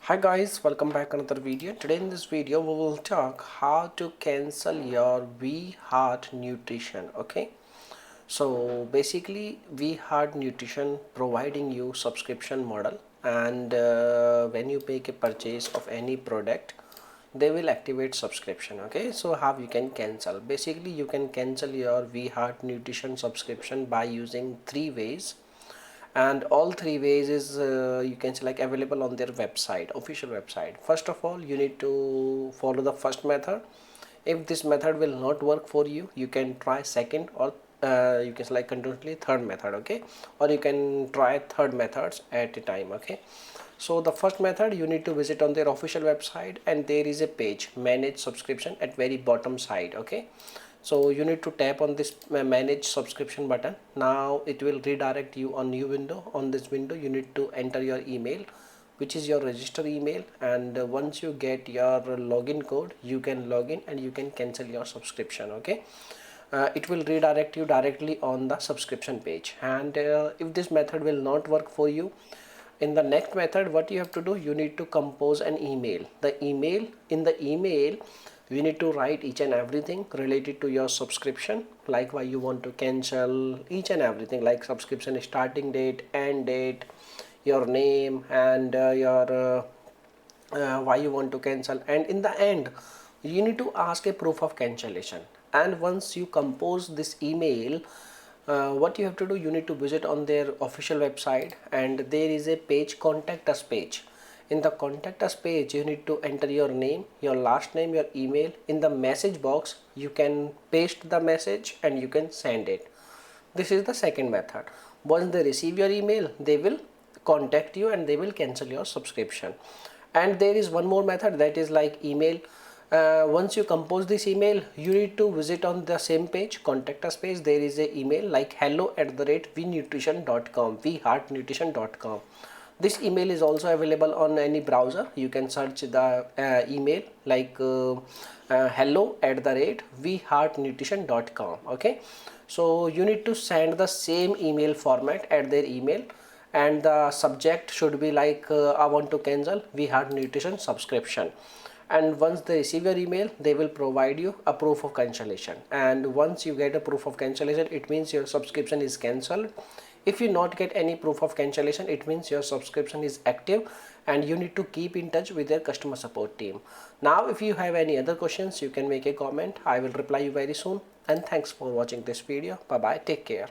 Hi guys, welcome back another video. Today in this video we will talk how to cancel your V Heart Nutrition. Okay, so basically V Heart Nutrition providing you subscription model, and when you make a purchase of any product they will activate subscription. Okay, so how you can cancel? Basically you can cancel your V Heart Nutrition subscription by using three ways, and all three ways is you can select available on their website, official website. First of all, you need to follow the first method. If this method will not work for you, you can try second, or you can select continuously third method. Okay, or you can try third methods at a time. Okay, so the first method, you need to visit on their official website, and there is a page manage subscription at very bottom side. Okay, so you need to tap on this manage subscription button. Now it will redirect you on new window. On this window you need to enter your email, which is your register email, and once you get your login code, you can log in and you can cancel your subscription. Okay, it will redirect you directly on the subscription page. And if this method will not work for you, in the next method what you have to do, you need to compose an email. In the email you need to write each and everything related to your subscription, like why you want to cancel, each and everything, like subscription starting date, end date, your name, and why you want to cancel. And in the end you need to ask a proof of cancellation. And once you compose this email, what you have to do, you need to visit on their official website, and there is a page, contact us page. In the contact us page you need to enter your name, your last name, your email. In the message box you can paste the message and you can send it. This is the second method. Once they receive your email, they will contact you and they will cancel your subscription. And there is one more method, that is like email. Once you compose this email, you need to visit on the same page, contact us page. There is a email like hello@vnutrition.com, vheartnutrition.com. This email is also available on any browser. You can search the email like hello@vheartnutrition.com. Okay, so you need to send the same email format at their email, and the subject should be like I want to cancel V Heart Nutrition subscription. And once they receive your email, they will provide you a proof of cancellation. And once you get a proof of cancellation, it means your subscription is cancelled. If you not get any proof of cancellation, it means your subscription is active, and you need to keep in touch with their customer support team. Now if you have any other questions, you can make a comment. I will reply you very soon. And thanks for watching this video. Bye bye, take care.